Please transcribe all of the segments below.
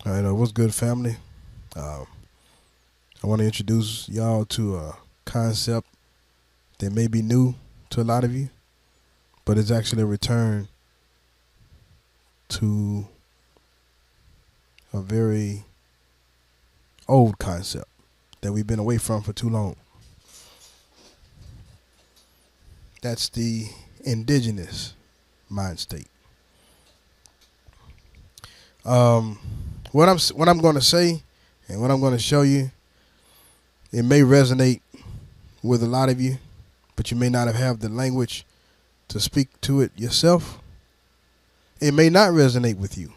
All right, what's good, family? I want to introduce y'all to a concept that may be new to a lot of you, but it's actually a return to a very old concept that we've been away from for too long. That's the indigenous mind state. What I'm going to say and what I'm going to show you, it may resonate with a lot of you, but you may not have the language to speak to it yourself. It may not resonate with you.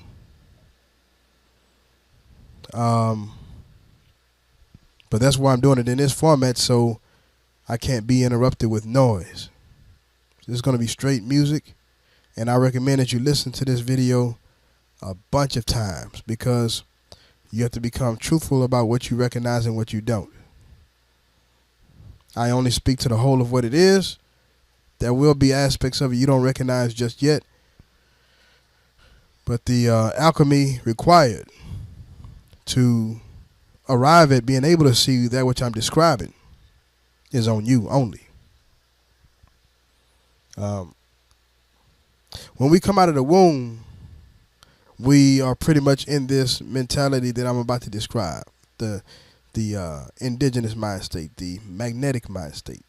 But that's why I'm doing it in this format, so I can't be interrupted with noise. This is going to be straight music, and I recommend that you listen to this video a bunch of times because you have to become truthful about what you recognize and what you don't. I only speak to the whole of what it is. There will be aspects of it you don't recognize just yet, but the alchemy required to arrive at being able to see that which I'm describing is on you only. When we come out of the womb, we are pretty much in this mentality that I'm about to describe. The indigenous mind state, the magnetic mind state.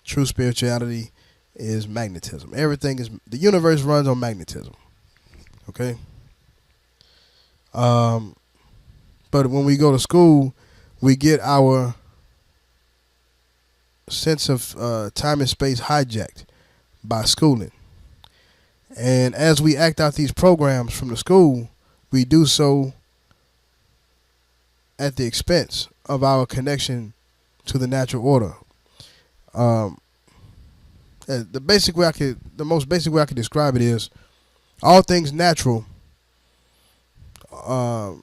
True spirituality is magnetism. Everything is, the universe runs on magnetism. Okay? But when we go to school, we get our sense of time and space hijacked by schooling. And as we act out these programs from the school, we do so at the expense of our connection to the natural order. The most basic way I could describe it is, all things natural are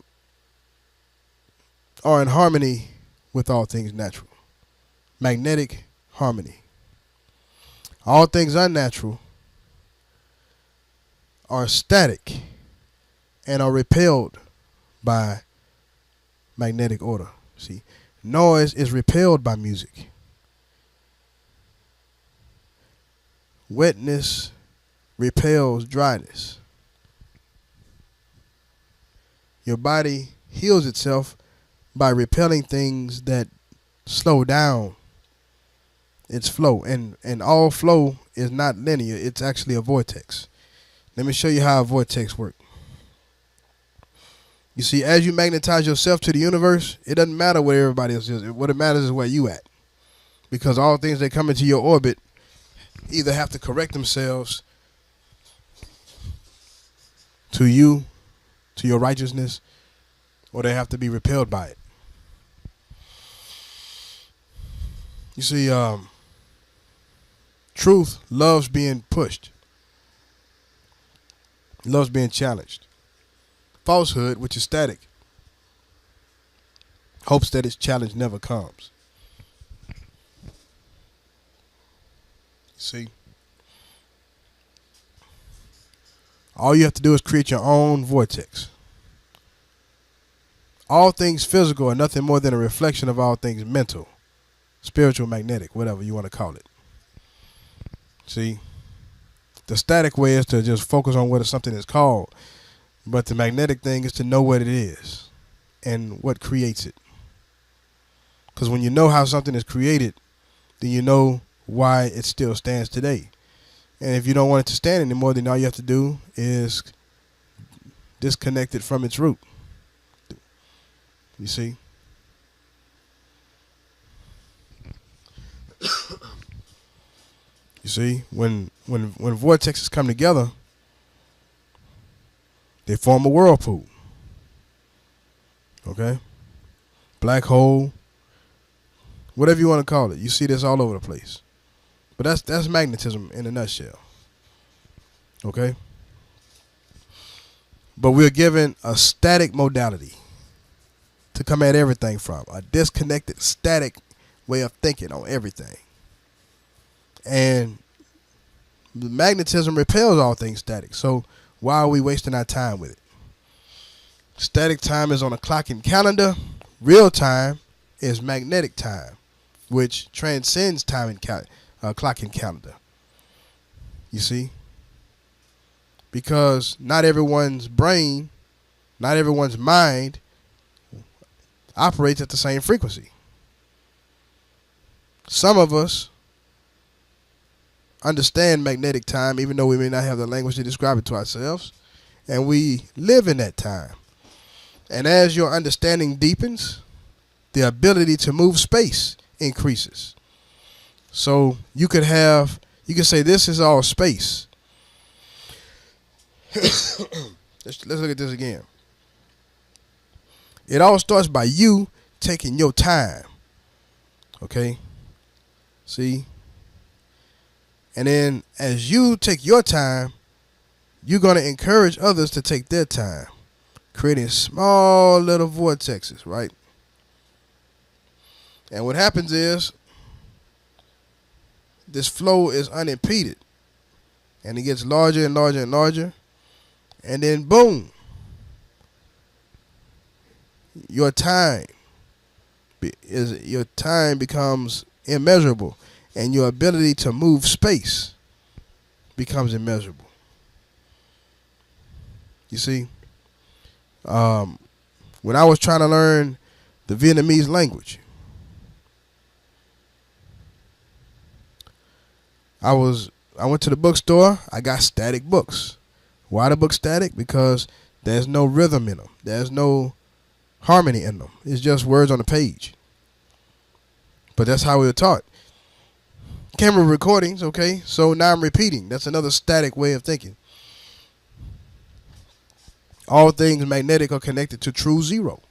in harmony with all things natural. Magnetic harmony. All things unnatural are static and are repelled by magnetic order. See, noise is repelled by music. Wetness repels dryness. Your body heals itself by repelling things that slow down its flow. And all flow is not linear. It's actually a vortex. Let me show you how a vortex works. You see, as you magnetize yourself to the universe, it doesn't matter where everybody else is. What it matters is where you at. Because all things that come into your orbit either have to correct themselves to you, to your righteousness, or they have to be repelled by it. You see, truth loves being pushed, loves being challenged. Falsehood, which is static, hopes that its challenge never comes. See? All you have to do is create your own vortex. All things physical are nothing more than a reflection of all things mental, spiritual, magnetic, whatever you want to call it. See? The static way is to just focus on what something is called, but the magnetic thing is to know what it is and what creates it. Because when you know how something is created, then you know why it still stands today. And if you don't want it to stand anymore, then all you have to do is disconnect it from its root. You see? You see, when vortexes come together, they form a whirlpool. Okay? Black hole, whatever you want to call it. You see this all over the place. But that's magnetism in a nutshell. Okay? But we're given a static modality to come at everything from. A disconnected, static way of thinking on everything. And the magnetism repels all things static. So why are we wasting our time with it? Static time is on a clock and calendar. Real time is magnetic time, which transcends time and clock and calendar. You see? Because not everyone's brain, not everyone's mind operates at the same frequency. Some of us understand magnetic time even though we may not have the language to describe it to ourselves, and we live in that time. And as your understanding deepens, the ability to move space increases. So you could say this is all space. Let's look at this again. It all starts by you taking your time. Okay? See? And then as you take your time, you're going to encourage others to take their time, creating small little vortexes, right? And what happens is this flow is unimpeded, and it gets larger and larger and larger, and then boom, your time becomes immeasurable, and your ability to move space becomes immeasurable. You see, when I was trying to learn the Vietnamese language, I went to the bookstore. I got static books. Why the book static? Because there's no rhythm in them. There's no harmony in them. It's just words on the page. But that's how we were taught. Camera recordings, okay? So now I'm repeating. That's another static way of thinking. All things magnetic are connected to true zero.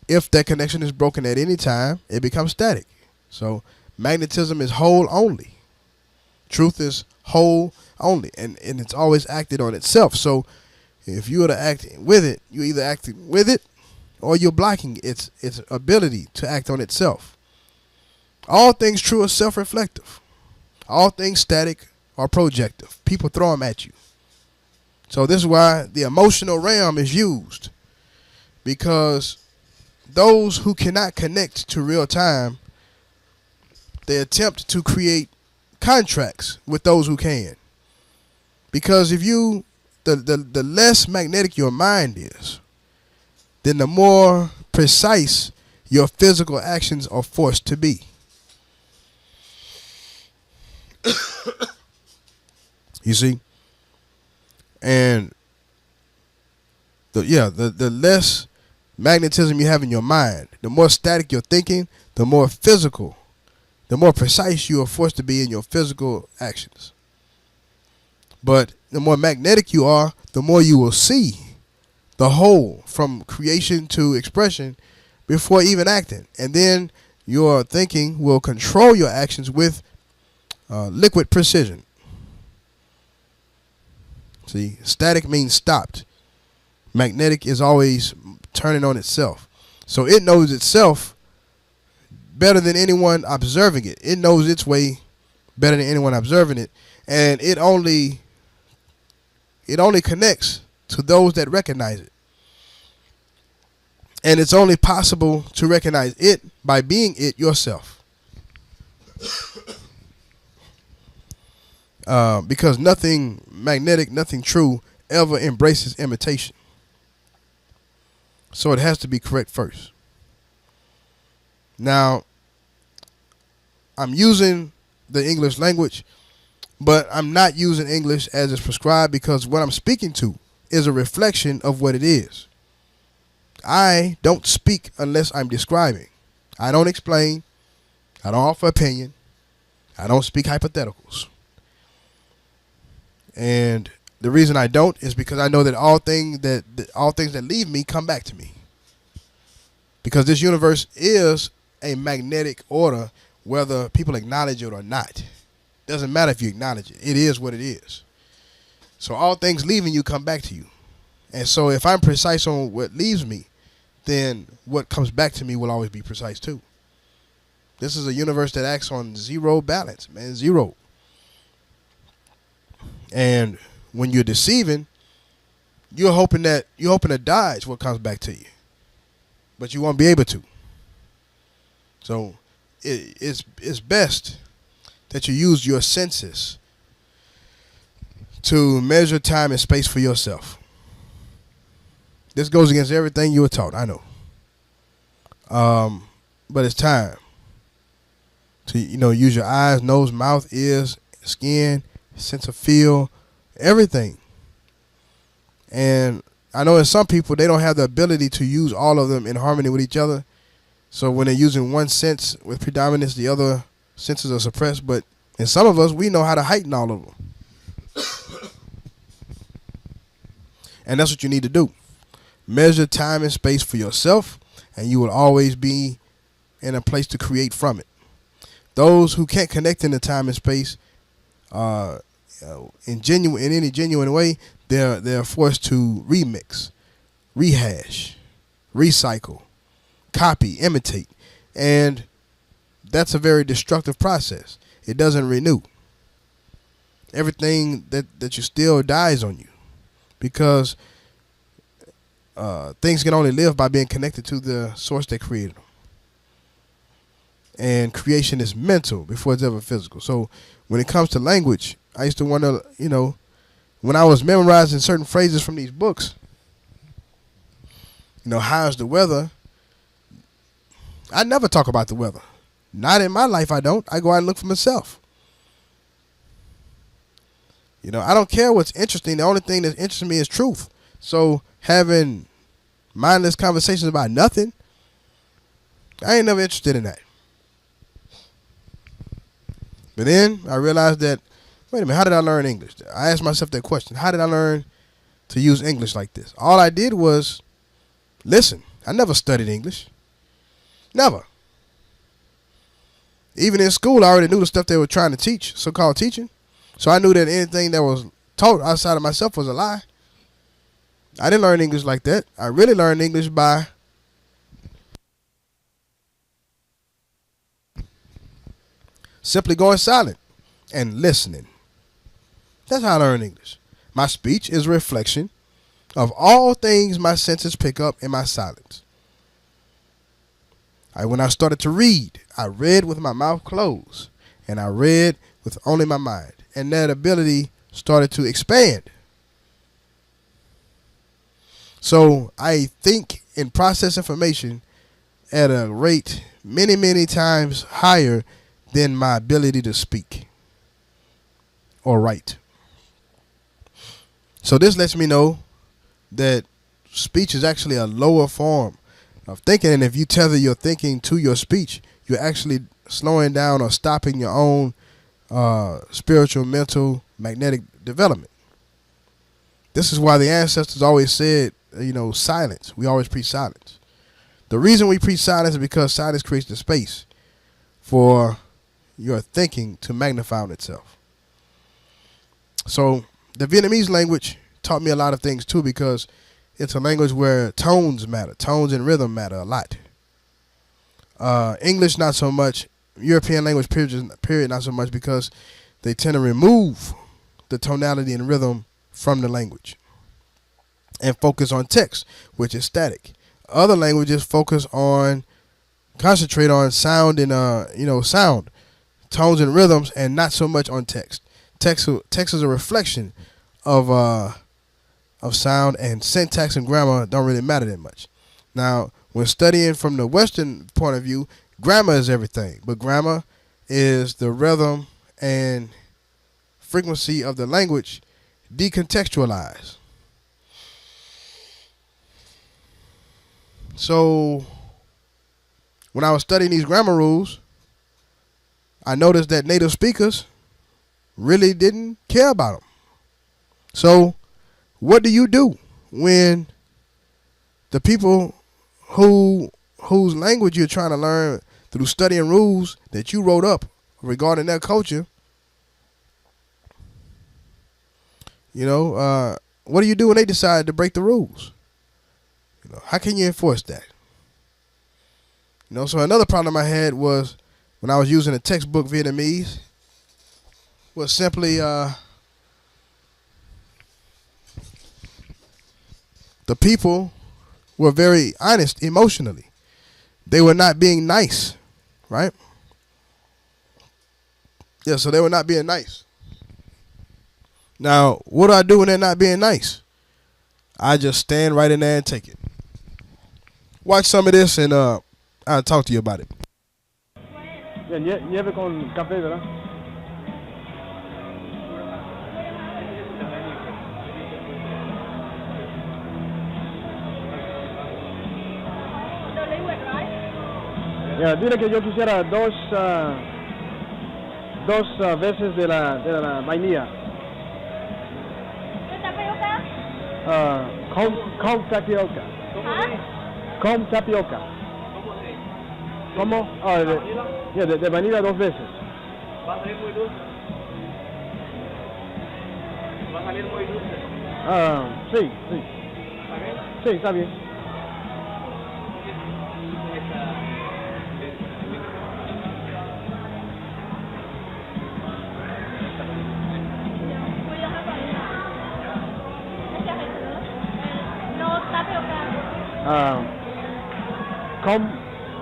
If that connection is broken at any time, it becomes static. So magnetism is whole only. Truth is whole only. And it's always acted on itself. So if you were to act with it, you're either acting with it or you're blocking its ability to act on itself. All things true are self-reflective. All things static are projective. People throw them at you. So this is why the emotional realm is used. Because those who cannot connect to real time, they attempt to create contracts with those who can. Because if you, the less magnetic your mind is, then the more precise your physical actions are forced to be. You see? And the less magnetism you have in your mind, the more static you're thinking, the more physical, the more precise you are forced to be in your physical actions. But the more magnetic you are, the more you will see the whole from creation to expression before even acting. And then your thinking will control your actions with liquid precision. See, static means stopped. Magnetic is always turning on itself. So it knows itself better than anyone observing it. It knows its way better than anyone observing it. And it only connects to those that recognize it. And it's only possible to recognize it by being it yourself. Because nothing magnetic, nothing true ever embraces imitation. So it has to be correct first. Now, I'm using the English language, but I'm not using English as it's prescribed because what I'm speaking to is a reflection of what it is. I don't speak unless I'm describing. I don't explain. I don't offer opinion. I don't speak hypotheticals. And the reason I don't is because I know that all things that leave me come back to me. Because this universe is a magnetic order, whether people acknowledge it or not. Doesn't matter if you acknowledge it. It is what it is. So all things leaving you come back to you. And so if I'm precise on what leaves me, then what comes back to me will always be precise too. This is a universe that acts on zero balance, man, zero. And when you're deceiving, you're hoping to dodge what comes back to you, but you won't be able to. So it's best that you use your senses to measure time and space for yourself. This goes against everything you were taught, I know. But it's time to use your eyes, nose, mouth, ears, skin, sense of feel, everything. And I know in some people they don't have the ability to use all of them in harmony with each other. So when they're using one sense with predominance, the other senses are suppressed. But in some of us, we know how to heighten all of them. And that's what you need to do. Measure time and space for yourself, and you will always be in a place to create from it. Those who can't connect in the time and space in any genuine way, they're forced to remix, rehash, recycle, copy, imitate, and that's a very destructive process. It doesn't renew. Everything that you still dies on you, because things can only live by being connected to the source that created them. And creation is mental before it's ever physical. So when it comes to language, I used to wonder, when I was memorizing certain phrases from these books, how's the weather? I never talk about the weather. Not in my life, I don't. I go out and look for myself. I don't care what's interesting. The only thing that interests me is truth. So having mindless conversations about nothing, I ain't never interested in that. But then I realized that, wait a minute, how did I learn English? I asked myself that question. How did I learn to use English like this? All I did was listen. I never studied English. Never. Even in school, I already knew the stuff they were trying to teach, so-called teaching. So I knew that anything that was taught outside of myself was a lie. I didn't learn English like that. I really learned English by simply going silent and listening. That's how I learned English. My speech is a reflection of all things my senses pick up in my silence. When I started to read, I read with my mouth closed, and I read with only my mind. And that ability started to expand. So I think and process information at a rate many, many times higher than my ability to speak or write. So this lets me know that speech is actually a lower form of thinking. And if you tether your thinking to your speech, you're actually slowing down or stopping your own spiritual, mental, magnetic development. This is why the ancestors always said, silence. We always preach silence. The reason we preach silence is because silence creates the space for your thinking to magnify on itself. So the Vietnamese language taught me a lot of things too, because it's a language where tones matter. Tones and rhythm matter a lot. English, not so much. European language, period, not so much, because they tend to remove the tonality and rhythm from the language and focus on text, which is static. Other languages concentrate on sound and sound, tones and rhythms, and not so much on text. Text is a reflection of sound, and syntax and grammar don't really matter that much. Now, when studying from the Western point of view, grammar is everything, but grammar is the rhythm and frequency of the language decontextualized. So when I was studying these grammar rules, I noticed that native speakers really didn't care about them. So what do you do when the people whose language you're trying to learn through studying rules that you wrote up regarding their culture, what do you do when they decide to break the rules? How can you enforce that? So another problem I had was when I was using a textbook Vietnamese was simply the people were very honest emotionally. They were not being nice, right? Yeah, so they were not being nice. Now, what do I do when they're not being nice? I just stand right in there and take it. Watch some of this and I'll talk to you about it. Nieve con café, ¿verdad? Dile que yo quisiera dos veces de la vainilla. Con tapioca. Con tapioca. ¿Cómo? De vainilla 2 veces. Va a salir muy dulce. Va a salir muy dulce. Sí. ¿Está bien? Sí, está bien.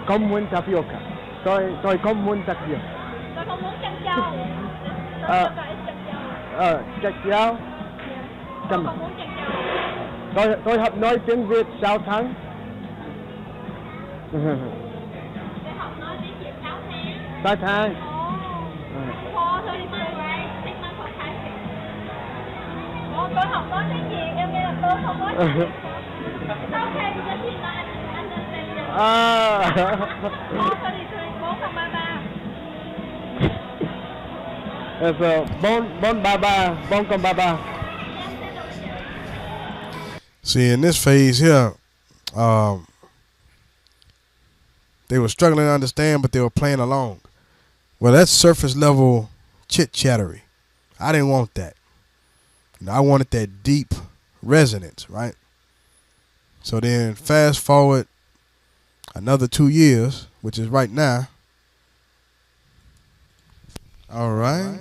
Không muốn tapioca. Tôi không muốn tapioca. Tôi không muốn chăn trâu. Chăn trâu. Tôi không muốn chăn trâu. Tôi học nói tiếng Việt 6 tháng. Tôi học nói tiếng Việt 6 tháng. 6 tháng. For 33 right? 6 months for typing. Tôi học nói tiếng Việt, em nghe là tôi không nói tiếng Việt. Okay, because he's not understanding. For 33, 4 con 33. So, bon baba, bon con baba. See, in this phase here, they were struggling to understand, but they were playing along. Well, that's surface level chit-chattery. I didn't want that. I wanted that deep resonance, right? So then fast forward another 2 years, which is right now. All right.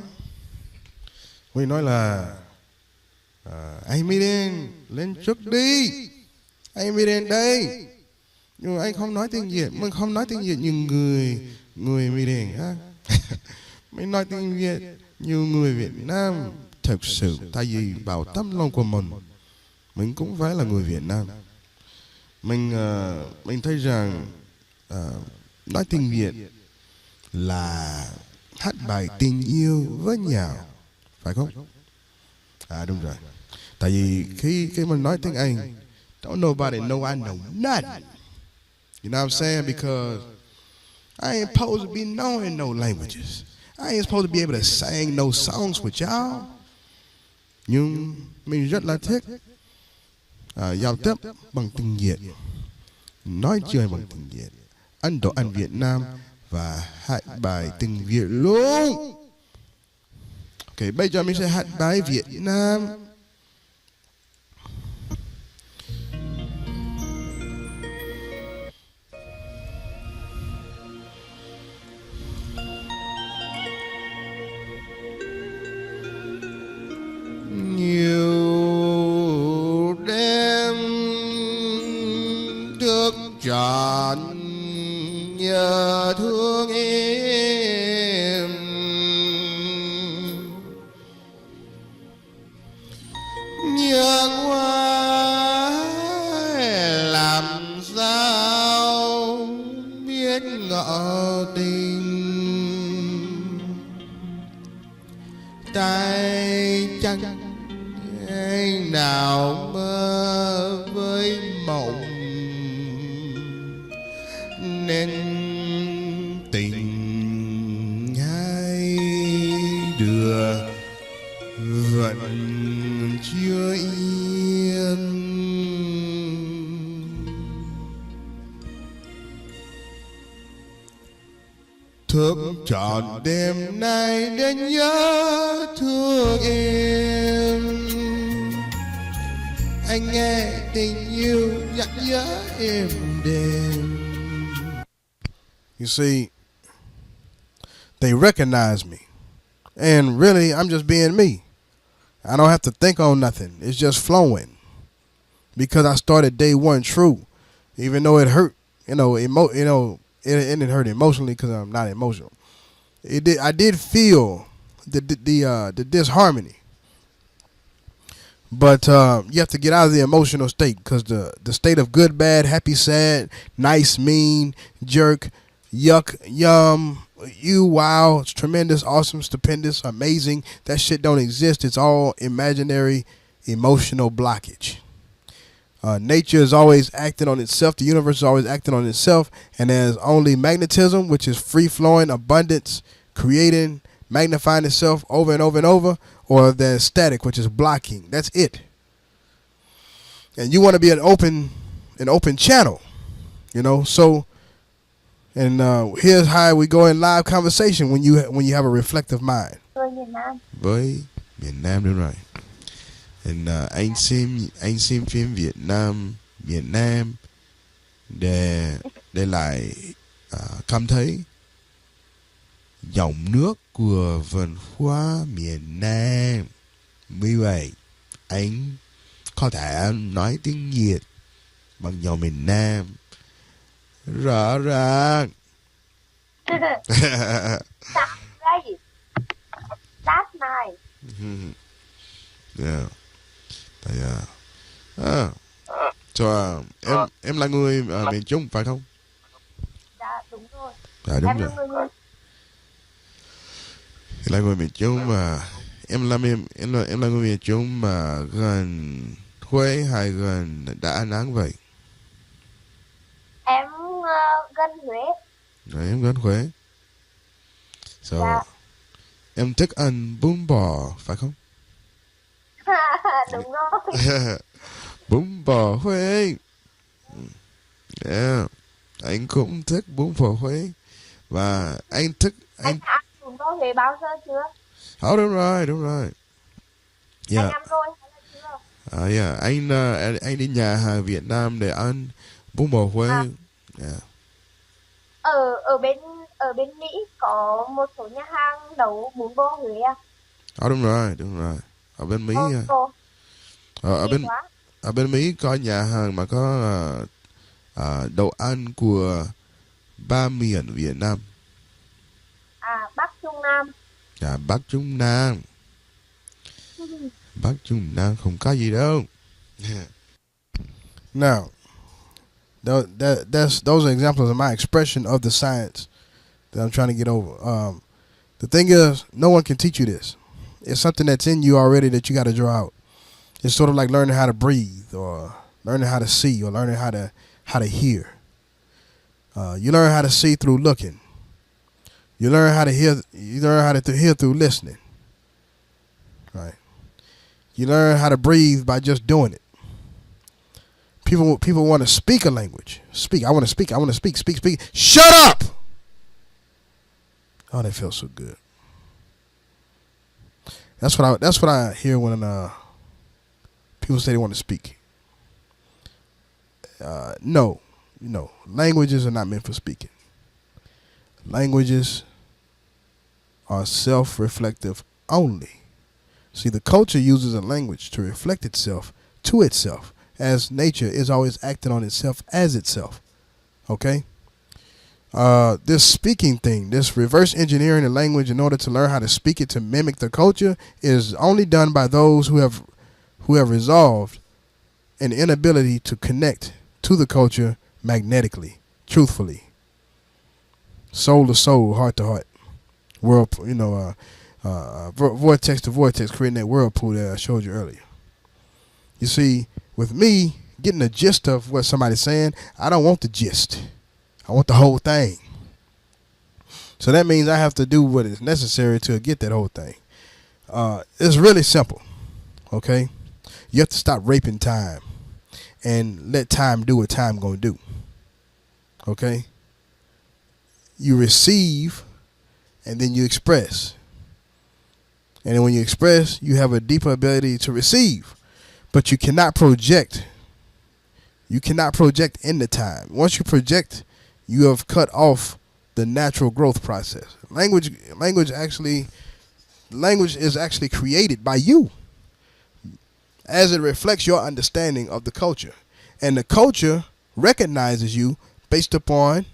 Huy nói là anh mới lên trước đi. Anh mới đến đây. Nhưng mà anh không nói tiếng Việt. Mình không nói tiếng Việt như người mới đến. Mình nói tiếng Việt như người Việt Nam. Thực sự, tại vì vào tấm lòng của mình cũng phải là người Việt Nam. Mình thấy rằng nói tiếng Việt là hát bài tình yêu với nhau, phải không? Đúng rồi. Tại vì khi mình nói tiếng Anh, don't nobody know I know nothing. You know what I'm saying? Because I ain't supposed to be knowing no languages. I ain't supposed to be able to sing no songs with y'all. Nhưng mình rất là thích giao tiếp bằng tiếng Việt, nói chuyện bằng tiếng Việt, ăn đồ ăn Việt Nam và hát bài tiếng Việt luôn. Ok, bây giờ mình sẽ hát bài Việt Nam. Nhiều đêm thức trọn nhớ thương em, nhớ quá làm sao biết ngỏ tình, tay chân anh nào mơ với mộng, nên tình hai đứa vẫn chưa yên. Thức trọn đêm nay để nhớ thương em, anh nghe tình yêu nhắc nhớ em đêm. You see, they recognize me. And really, I'm just being me. I don't have to think on nothing. It's just flowing. because I started day one true, even though it hurt. It didn't hurt emotionally because I'm not emotional. It did. I did feel the disharmony, but you have to get out of the emotional state because the state of good, bad, happy, sad, nice, mean, jerk, yuck, yum, you, wow, it's tremendous, awesome, stupendous, amazing. That shit don't exist. It's all imaginary emotional blockage. Nature is always acting on itself. The universe is always acting on itself. And there's only magnetism, which is free-flowing abundance, creating, magnifying itself over and over and over. Or there's static, which is blocking. That's it. And you want to be an open channel, So, and here's how we go in live conversation when you have a reflective mind. Với miền Nam, đúng rồi. And anh xem phim Việt Nam để lại cảm thấy dòng nước của văn hóa miền Nam. Vì vậy anh có thể nói tiếng Việt bằng giọng miền Nam rõ ràng. That's nice. Yeah. Em là người miền Trung phải không? Dạ đúng rồi. Dạ đúng Em rồi. là người Em là người miền Trung mà em là người miền Trung mà gần Huế hay gần Đà Nẵng vậy? Em gần Huế. Rồi, em gần Huế. Dạ. Em thích ăn bún bò phải không? Đúng rồi. Bún bò Huế. Yeah. Anh cũng thích bún bò Huế. Và anh thích Anh ăn bún bò Huế bao giờ chưa? đúng rồi. Yeah. Anh ăn rồi hay là chưa? Yeah. Anh đi nhà hàng Việt Nam để ăn bún bò Huế. Yeah. Ở bên Mỹ có một số nhà hàng nấu bún bò Huế à? Đúng rồi. Ở bên Mỹ. Ở bên Mỹ có nhà hàng mà có đồ ăn của ba miền Việt Nam. Bắc Trung Nam. Dạ, Bắc Trung Nam. Bắc Trung Nam không có gì đâu. Now, those are examples of my expression of the science that I'm trying to get over. The thing is, no one can teach you this. It's something that's in you already that you got to draw out. It's sort of like learning how to breathe, or learning how to see, or learning how to hear. You learn how to see through looking. You learn how to hear. You learn how to hear through listening. Right. You learn how to breathe by just doing it. People want to speak a language. Speak. I want to speak. I want to speak. Speak. Shut up! Oh, that feels so good. That's what I hear when people say they want to speak. No, languages are not meant for speaking. Languages are self-reflective only. See, the culture uses a language to reflect itself to itself, as nature is always acting on itself as itself. Okay? This speaking thing, this reverse engineering the language in order to learn how to speak it to mimic the culture, is only done by those who have resolved an inability to connect to the culture magnetically, truthfully, soul to soul, heart to heart, vortex to vortex, creating that whirlpool that I showed you earlier. You see, with me getting the gist of what somebody's saying, I don't want the gist. I want the whole thing. So that means I have to do what is necessary to get that whole thing. It's really simple, okay? You have to stop raping time and let time do what time gonna do, okay? You receive and then you express. And then when you express, you have a deeper ability to receive. But you cannot project. You cannot project in the time. Once you project, you have cut off the natural growth process. Language is actually created by you. as it reflects your understanding of the culture. And the culture recognizes you based upon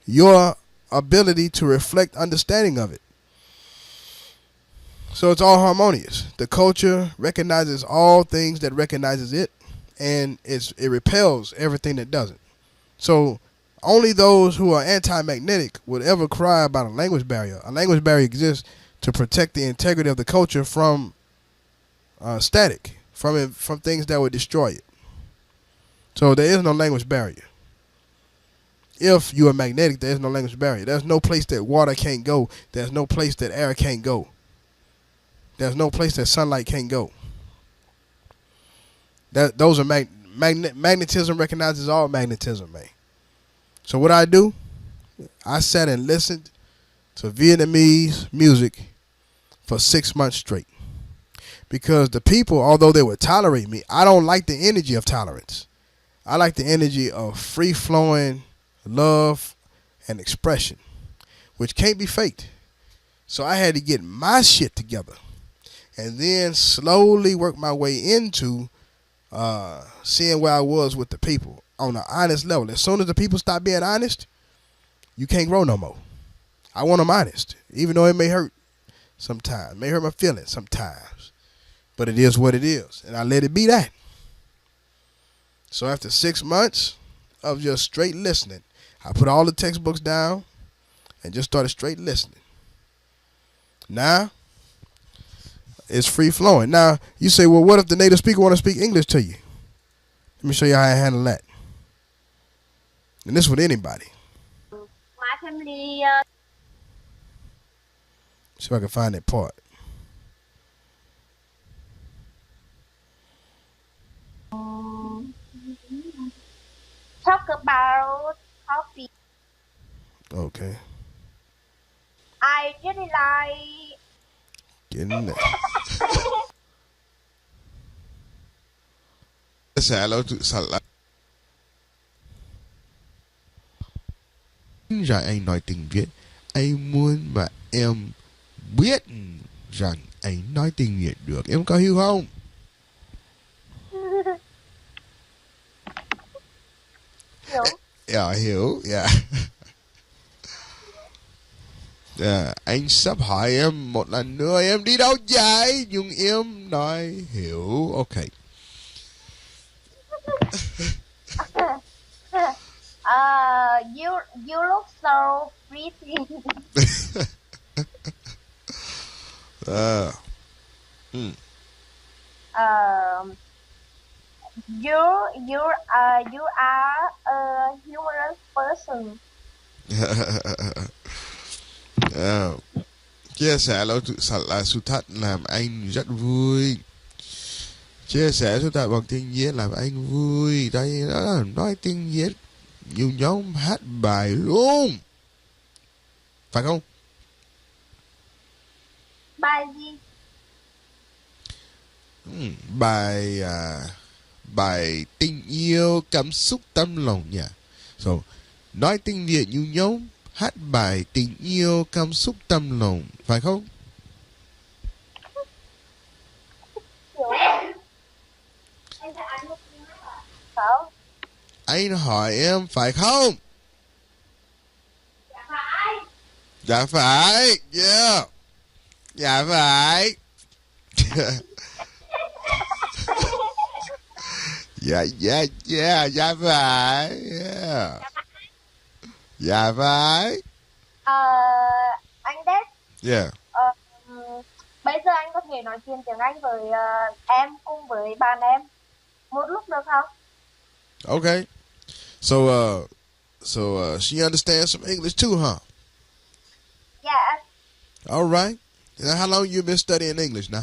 your ability to reflect understanding of it. So it's all harmonious. The culture recognizes all things that recognizes it, and it repels everything that doesn't. So only those who are anti-magnetic would ever cry about a language barrier. A language barrier exists to protect the integrity of the culture from static, from things that would destroy it. So there is no language barrier. If you are magnetic, there is no language barrier. There's no place that water can't go. There's no place that air can't go. There's no place that sunlight can't go. Those are magnetism recognizes all magnetism, man. So what I do, I sat and listened to Vietnamese music for 6 months straight. Because the people, although they would tolerate me, I don't like the energy of tolerance. I like the energy of free-flowing love and expression, which can't be faked. So I had to get my shit together and then slowly work my way into seeing where I was with the people on an honest level. As soon as the people stop being honest, you can't grow no more. I want them honest, even though it may hurt sometimes, may hurt my feelings sometimes. But it is what it is, and I let it be that. So after 6 months of just straight listening, I put all the textbooks down and just started straight listening. Now, it's free flowing. Now, you say, well, what if the native speaker want to speak English to you? Let me show you how I handle that. And this with anybody. My family. See if I can find that part. Talk about coffee. Okay. I really like. Get in there. Sẽ là rằng anh nói tiếng Việt. Anh muốn mà em biết rằng anh nói tiếng Việt được. Em có hiểu không? Hiểu. Dạ, hiểu. Dạ. Yeah, anh sắp hỏi em một lần nữa em đi đâu vậy? Nhưng em nói hiểu. Ok. You look so pretty. You are a humorous person. Chia sẻ là sự thật làm anh rất vui. Chia sẻ sự thật bằng tiếng Việt làm anh vui. Đây đó là nói tiếng Việt. Nhiều nhóm hát bài luôn. Phải không? Bài gì? Bài tình yêu cảm xúc tâm lòng nha. So, nói tiếng Việt nhiều nhóm hát bài tình yêu cảm xúc tâm lòng. Phải không? Không. Anh hỏi em phải không? Dạ phải. Dạ phải. Yeah. Dạ phải. Dạ dạ phải. Yeah. Dạ phải. Anh Đét. Yeah. Bây giờ anh có thể nói chuyện tiếng Anh với em cùng với bạn em một lúc được không? Okay. So she understands some English too, huh? Yeah. All right. Now, how long you been studying English now?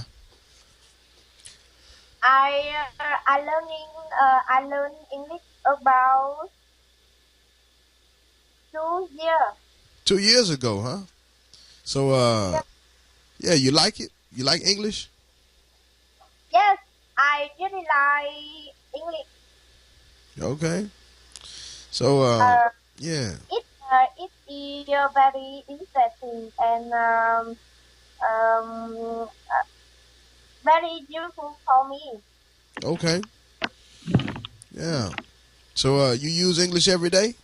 I learned English about 2 years. 2 years ago, huh? So yeah, you like it? You like English? Yes, I really like English. Okay. So yeah. It is very interesting and very useful for me. Okay. Yeah. So you use English every day?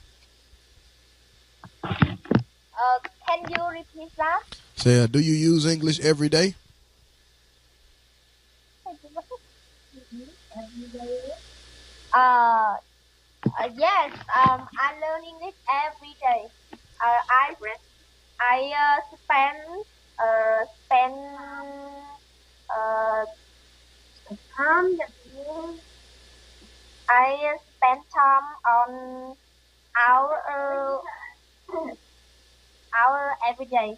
Can you repeat that? Say, do you use English every day? Yes. I learn English every day. I spend uh time. I spend time on our every day.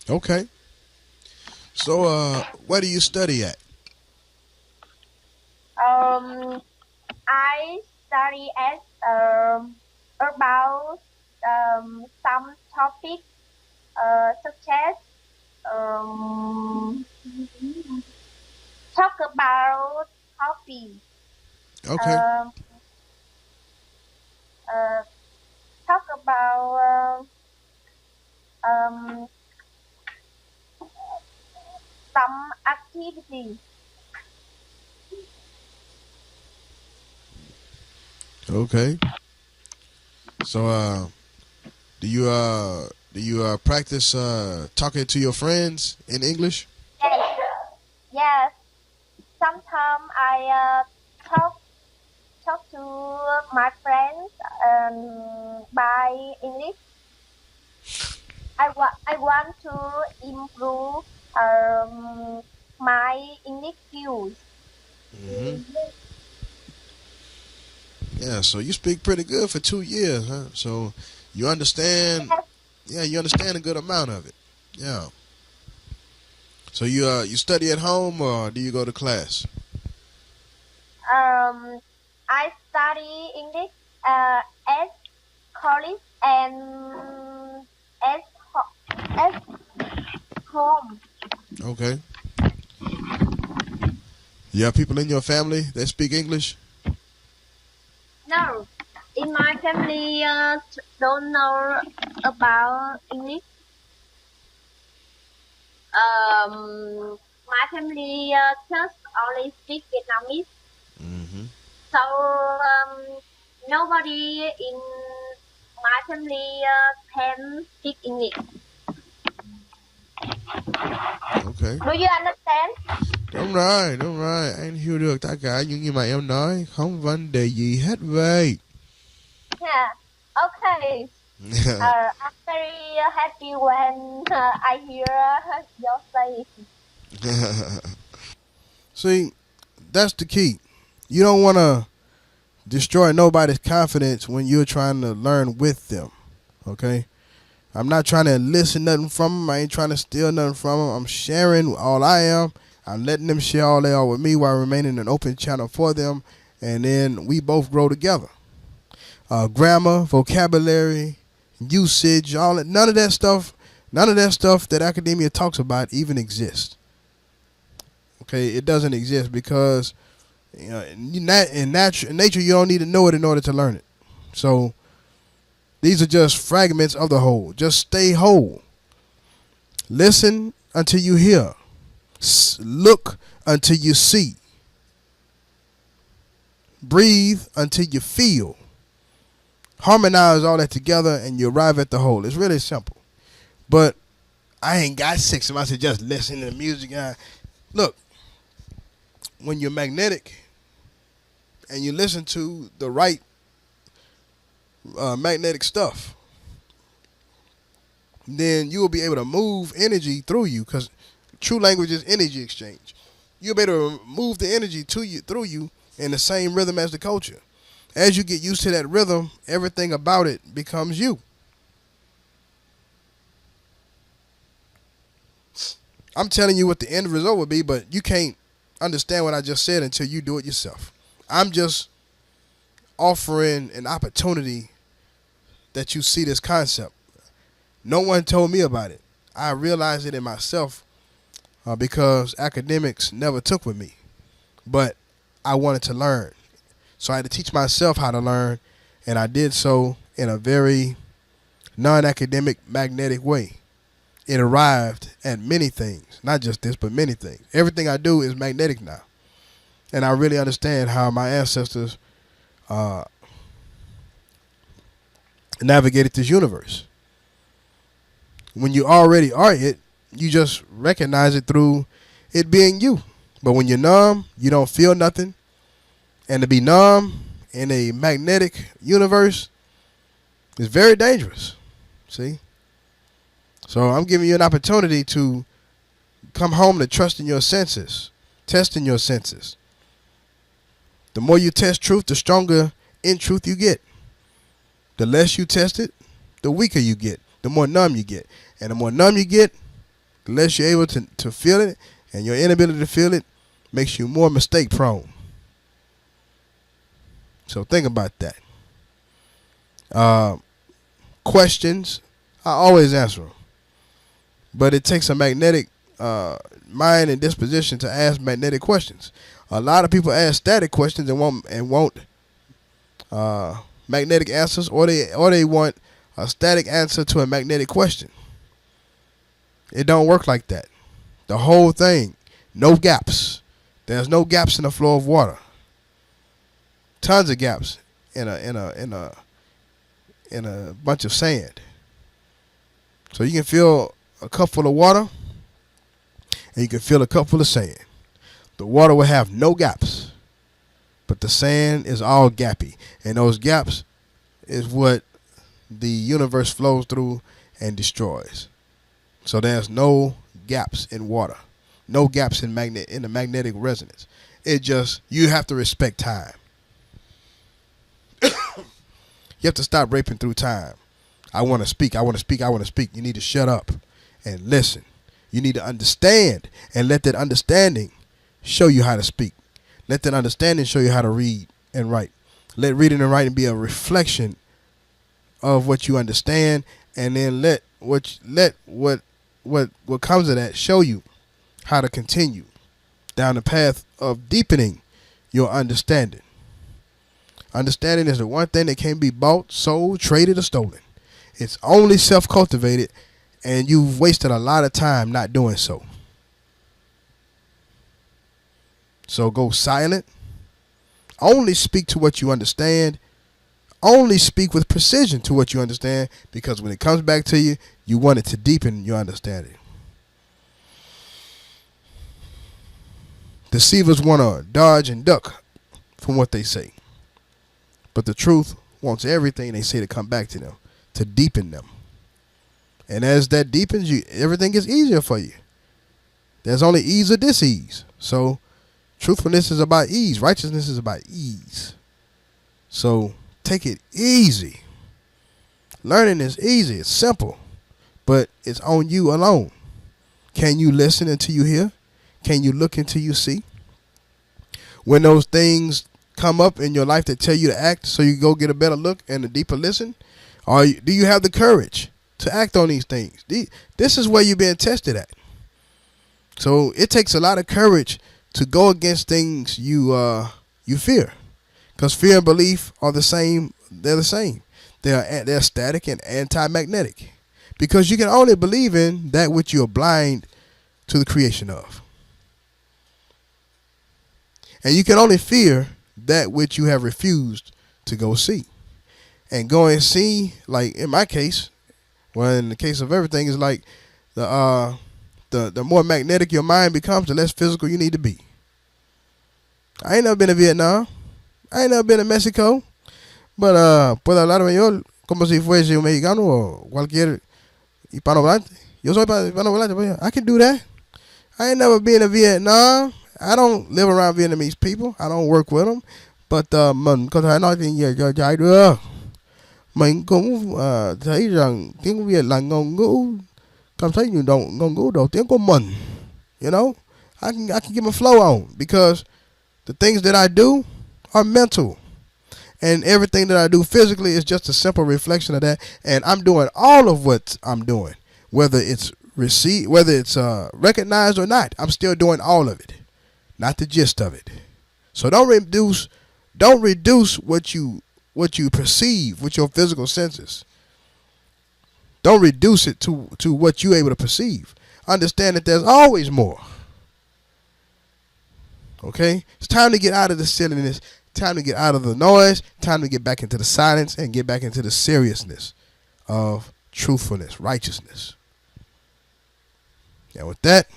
Okay. So where do you study at? I study as about some topics such as talk about coffee. Okay. Talk about some activities. Okay. So do you practice talking to your friends in English? Yes. Yes. Sometimes I talk to my friends by English. I want to improve my English skills. Yeah. So you speak pretty good for 2 years, huh? So you understand. Yeah, you understand a good amount of it. Yeah. So you study at home or do you go to class? I study English at college and at home. Okay. You have people in your family that speak English? No, in my family don't know about English. My family just only speak Vietnamese. Mm-hmm. So nobody in my family can speak English. Okay. Do you understand? Đúng rồi, anh hiểu được tất cả những gì mà em nói, không vấn đề gì hết vậy. Yeah. Okay. I'm very happy when I hear your say. See, that's the key. You don't want to destroy nobody's confidence when you're trying to learn with them. Okay? I'm not trying to listen nothing from them. I ain't trying to steal nothing from them. I'm sharing all I am. I'm letting them share all they are with me while remaining an open channel for them. And then we both grow together. Grammar, vocabulary, usage, all that. None of that stuff that academia talks about even exists. Okay, it doesn't exist because in nature you don't need to know it in order to learn it. So these are just fragments of the whole. Just stay whole. Listen until you hear. Look until you see. Breathe until you feel. Harmonize all that together and you arrive at the whole. It's really simple. But I ain't got 6 of them. I said just listen to the music. Look, when you're magnetic and you listen to the right magnetic stuff, then you will be able to move energy through you, because true language is energy exchange. You'll be able to move the energy to you through you in the same rhythm as the culture. As you get used to that rhythm, everything about it becomes you. I'm telling you what the end result would be, but you can't understand what I just said until you do it yourself. I'm just offering an opportunity that you see this concept. No one told me about it. I realized it in myself because academics never took with me. But I wanted to learn. So I had to teach myself how to learn, and I did so in a very non-academic, magnetic way. it arrived at many things. Not just this, but many things. Everything I do is magnetic now. And I really understand how my ancestors navigated this universe. When you already are it, you just recognize it through it being you. But when you're numb, you don't feel nothing. And to be numb in a magnetic universe is very dangerous. See? So I'm giving you an opportunity to come home to trusting your senses, testing your senses. The more you test truth, the stronger in truth you get. The less you test it, the weaker you get, the more numb you get. And the more numb you get, the less you're able to feel it, and your inability to feel it makes you more mistake prone. So think about that. Questions, I always answer them. But it takes a magnetic mind and disposition to ask magnetic questions. A lot of people ask static questions and want magnetic answers, or they want a static answer to a magnetic question. It don't work like that. The whole thing, no gaps. There's no gaps in the flow of water. Tons of gaps in a bunch of sand. So you can fill a cup full of water, and you can fill a cup full of sand. The water will have no gaps, but the sand is all gappy, and those gaps is what the universe flows through and destroys. So there's no gaps in water, no gaps in the magnetic resonance. It just, you have to respect time. You have to stop raping through time. I want to speak. You need to shut up and listen. You need to understand, and let that understanding show you how to speak. Let that understanding show you how to read and write. Let reading and writing be a reflection of what you understand, and then let what comes of that show you how to continue down the path of deepening your understanding. Understanding is the one thing that can't be bought, sold, traded, or stolen. It's only self-cultivated, and you've wasted a lot of time not doing so. So go silent. Only speak to what you understand. Only speak with precision to what you understand, because when it comes back to you, you want it to deepen your understanding. Deceivers want to dodge and duck from what they say. But the truth wants everything they say to come back to them, to deepen them. And as that deepens, everything gets easier for you. There's only ease or dis-ease. So truthfulness is about ease. Righteousness is about ease. So take it easy. Learning is easy. It's simple. But it's on you alone. Can you listen until you hear? Can you look until you see? When those things come up in your life that tell you to act, so you go get a better look and a deeper listen, or do you have the courage to act on these things? This is where you're being tested at. So it takes a lot of courage to go against things you fear, because fear and belief are the same. They're the same. They're static and anti-magnetic, because you can only believe in that which you are blind to the creation of, and you can only fear that which you have refused to go see. And go and see, like in my case, well, in the case of everything, is like the more magnetic your mind becomes, the less physical you need to be. I ain't never been to Vietnam. I ain't never been to Mexico. But puedo hablar español como si fuese un mexicano o cualquier hispanohablante. Yo soy hispanohablante. I can do that. I ain't never been to Vietnam. I don't live around Vietnamese people. I don't work with them. But mình có thể nói tiếng Việt cho chạy được. Mình cũng thấy rằng tiếng Việt là ngôn ngữ, cảm thấy như ngôn ngữ đầu tiên của mình. You know, I can get my flow on, because the things that I do are mental, and everything that I do physically is just a simple reflection of that. And I'm doing all of what I'm doing, whether it's recognized or not. I'm still doing all of it, not the gist of it. So don't reduce what you perceive with your physical senses Don't reduce it to what you're able to perceive. Understand that there's always more. Okay? It's time to get out of the silliness. Time to get out of the noise. Time to get back into the silence and get back into the seriousness of truthfulness, righteousness. And with that,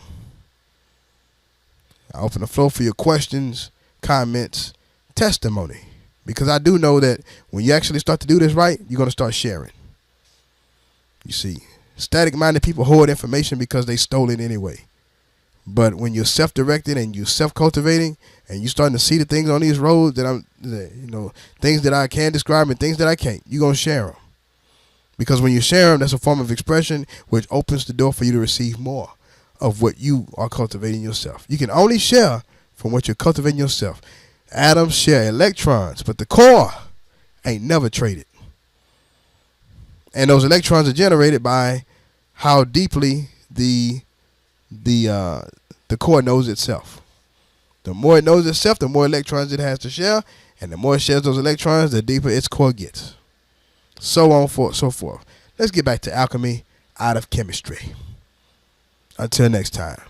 I open the floor for your questions, comments, testimony. Because I do know that when you actually start to do this right, you're going to start sharing. You see, static-minded people hoard information because they stole it anyway. But when you're self-directed and you're self-cultivating and you're starting to see the things on these roads things that I can describe and things that I can't, you're going to share them. Because when you share them, that's a form of expression which opens the door for you to receive more of what you are cultivating yourself. You can only share from what you're cultivating yourself. Atoms share electrons, but the core ain't never traded. And those electrons are generated by how deeply the core knows itself. The more it knows itself, the more electrons it has to share, and the more it shares those electrons, the deeper its core gets. So on, so forth. Let's get back to alchemy out of chemistry. Until next time.